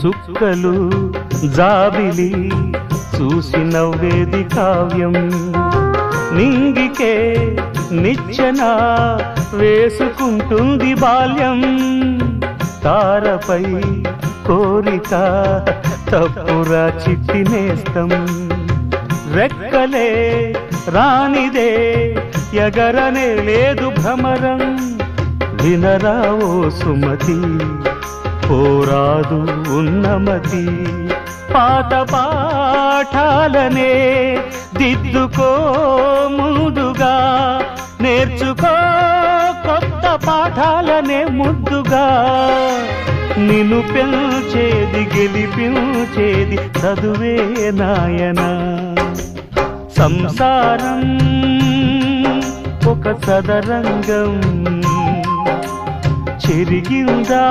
చుక్కలు జాబిలి చూసి నవ్వేది కావ్యం, నింగికే నిచ్చెన వేసుకుంటుంది బాల్యం. తారపై కోరిక తప్పురా చిట్టి నేస్తం, రెక్కలే రానిదే ఎగరనే లేదు భ్రమరం. వినరా ఓ సుమతి పోరాదు ఉన్నమతి, పాత పాఠాలనే దిద్దుకో ముందుగా, నేర్చుకో కొత్త పాఠాలనే ముద్దుగా. నిన్ను పెంచేది గెలిపించేది చదువే నాయనా. సంసారం ఒక చదరంగం, చెరిగిందా